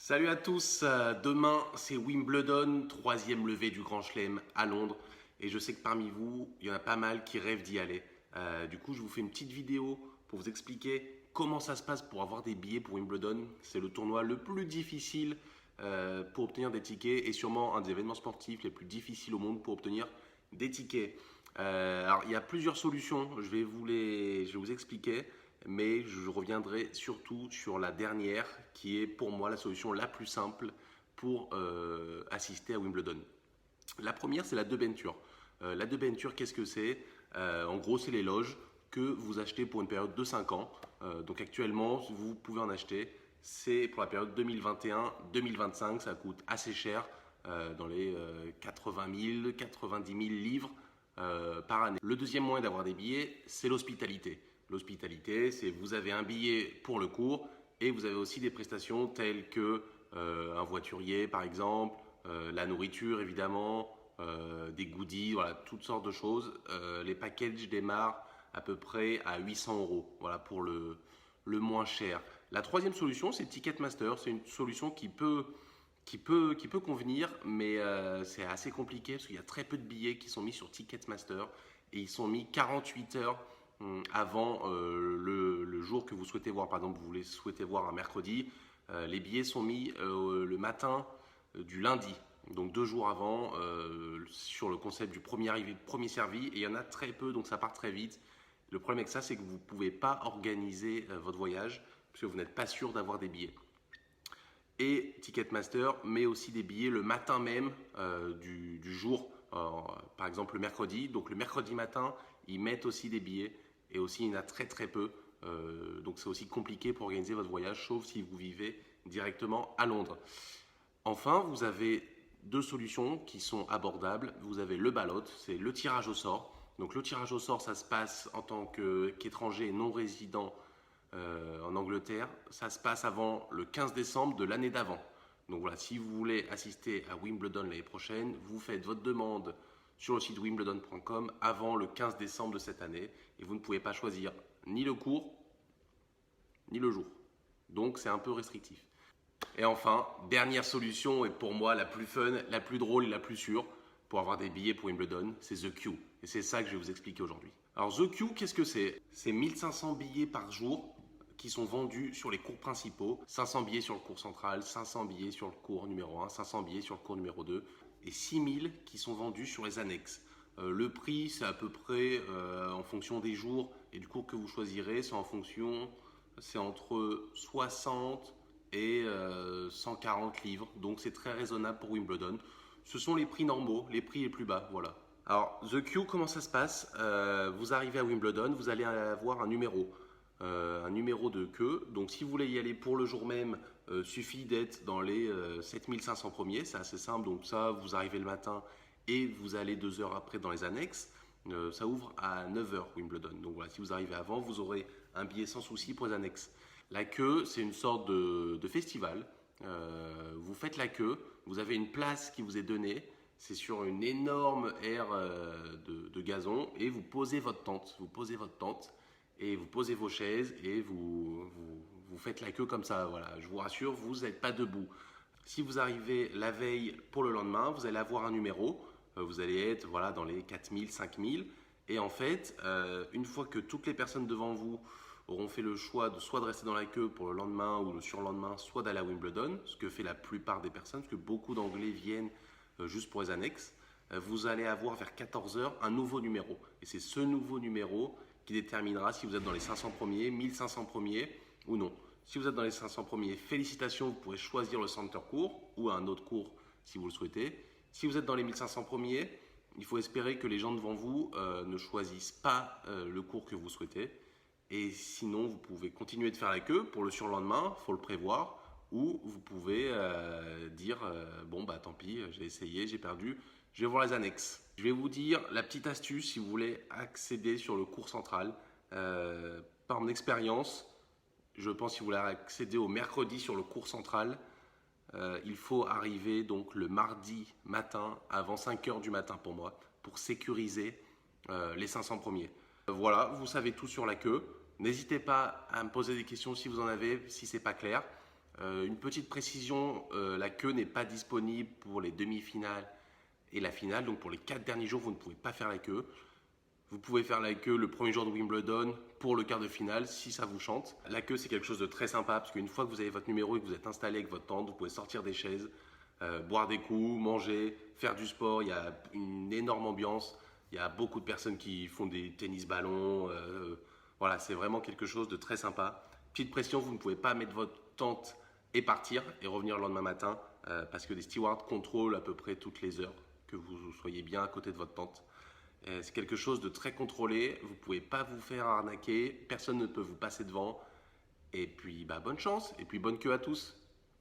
Salut à tous, demain c'est Wimbledon, troisième levée du Grand Chelem à Londres et je sais que parmi vous, il y en a pas mal qui rêvent d'y aller. Du coup, je vous fais une petite vidéo pour vous expliquer comment ça se passe pour avoir des billets pour Wimbledon. C'est le tournoi le plus difficile pour obtenir des tickets et sûrement un des événements sportifs les plus difficiles au monde pour obtenir des tickets. Alors, il y a plusieurs solutions, je vais vous expliquer, mais je reviendrai surtout sur la dernière qui est pour moi la solution la plus simple pour assister à Wimbledon. La première, c'est la debenture. La debenture, qu'est-ce que c'est? En gros, c'est les loges que vous achetez pour une période de 5 ans. Donc actuellement, vous pouvez en acheter. C'est pour la période 2021-2025. Ça coûte assez cher, dans les 80 000, 90 000 livres par année. Le deuxième moyen d'avoir des billets, c'est l'hospitalité. L'hospitalité, c'est vous avez un billet pour le cours et vous avez aussi des prestations telles que un voiturier par exemple, la nourriture évidemment, des goodies, voilà, toutes sortes de choses. Les packages démarrent à peu près à 800 euros, voilà, pour le moins cher. La troisième solution, c'est Ticketmaster. C'est une solution qui peut convenir, mais c'est assez compliqué parce qu'il y a très peu de billets qui sont mis sur Ticketmaster et ils sont mis 48 heures avant le jour que vous souhaitez voir. Par exemple, vous voulez souhaiter voir un mercredi, les billets sont mis le matin du lundi, donc 2 jours avant, sur le concept du premier arrivé, premier servi, et il y en a très peu, donc ça part très vite. Le problème avec ça, c'est que vous ne pouvez pas organiser votre voyage parce que vous n'êtes pas sûr d'avoir des billets. Et Ticketmaster met aussi des billets le matin même du jour, par exemple le mercredi. Donc le mercredi matin, ils mettent aussi des billets et aussi il y en a très très peu. Donc c'est aussi compliqué pour organiser votre voyage, sauf si vous vivez directement à Londres. Enfin, vous avez deux solutions qui sont abordables. Vous avez le ballot, c'est le tirage au sort. Donc le tirage au sort, ça se passe en tant qu'étranger non résident en Angleterre. Ça se passe avant le 15 décembre de l'année d'avant. Donc voilà, si vous voulez assister à Wimbledon l'année prochaine, vous faites votre demande sur le site wimbledon.com avant le 15 décembre de cette année et vous ne pouvez pas choisir ni le cours ni le jour. Donc c'est un peu restrictif. Et enfin, dernière solution, et pour moi la plus fun, la plus drôle et la plus sûre pour avoir des billets pour Wimbledon, c'est The Queue. Et c'est ça que je vais vous expliquer aujourd'hui. Alors The Queue, qu'est-ce que c'est? C'est 1500 billets par jour qui sont vendus sur les cours principaux. 500 billets sur le cours central, 500 billets sur le cours numéro 1, 500 billets sur le cours numéro 2 et 6000 qui sont vendus sur les annexes. Le prix, c'est à peu près en fonction des jours et du cours que vous choisirez, c'est entre 60 et 140 livres. Donc c'est très raisonnable pour Wimbledon. Ce sont les prix normaux, les prix les plus bas, voilà. Alors, The Queue, comment ça se passe? Vous arrivez à Wimbledon, vous allez avoir un numéro de queue. Donc, si vous voulez y aller pour le jour même, suffit d'être dans les 7500 premiers. C'est assez simple. Donc, ça, vous arrivez le matin et vous allez 2 heures après dans les annexes. Ça ouvre à 9h Wimbledon. Donc, voilà, si vous arrivez avant, vous aurez un billet sans souci pour les annexes. La queue, c'est une sorte de festival. Vous faites la queue, vous avez une place qui vous est donnée. C'est sur une énorme aire de gazon et vous posez votre tente. Vous posez votre tente et vous posez vos chaises et vous faites la queue comme ça. Voilà, je vous rassure, vous n'êtes pas debout. Si vous arrivez la veille pour le lendemain, vous allez avoir un numéro. Vous allez être voilà, dans les 4000, 5000. Et en fait, une fois que toutes les personnes devant vous auront fait le choix de soit de rester dans la queue pour le lendemain ou le surlendemain, soit d'aller à Wimbledon, ce que fait la plupart des personnes, parce que beaucoup d'Anglais viennent juste pour les annexes, vous allez avoir vers 14h un nouveau numéro. Et c'est ce nouveau numéro qui déterminera si vous êtes dans les 500 premiers, 1500 premiers ou non. Si vous êtes dans les 500 premiers, félicitations, vous pourrez choisir le center court ou un autre court si vous le souhaitez. Si vous êtes dans les 1500 premiers, il faut espérer que les gens devant vous ne choisissent pas le cours que vous souhaitez. Et sinon, vous pouvez continuer de faire la queue pour le surlendemain, il faut le prévoir. Ou vous pouvez dire bon bah tant pis, j'ai essayé, j'ai perdu, je vais voir les annexes. Je vais vous dire la petite astuce si vous voulez accéder sur le cours central. Par mon expérience, je pense que si vous voulez accéder au mercredi sur le cours central, il faut arriver donc le mardi matin avant 5h du matin pour moi, pour sécuriser les 500 premiers. Voilà, vous savez tout sur la queue. N'hésitez pas à me poser des questions si vous en avez, si c'est pas clair. Une petite précision, la queue n'est pas disponible pour les demi-finales et la finale. Donc pour les 4 derniers jours, vous ne pouvez pas faire la queue. Vous pouvez faire la queue le premier jour de Wimbledon pour le quart de finale si ça vous chante. La queue, c'est quelque chose de très sympa parce qu'une fois que vous avez votre numéro et que vous êtes installé avec votre tente, vous pouvez sortir des chaises, boire des coups, manger, faire du sport. Il y a une énorme ambiance. Il y a beaucoup de personnes qui font des tennis-ballons. Voilà, c'est vraiment quelque chose de très sympa. Petite pression, vous ne pouvez pas mettre votre tente et partir et revenir le lendemain matin parce que les stewards contrôlent à peu près toutes les heures que vous soyez bien à côté de votre tente. C'est quelque chose de très contrôlé, vous ne pouvez pas vous faire arnaquer, personne ne peut vous passer devant. Et puis bonne chance et puis bonne queue à tous.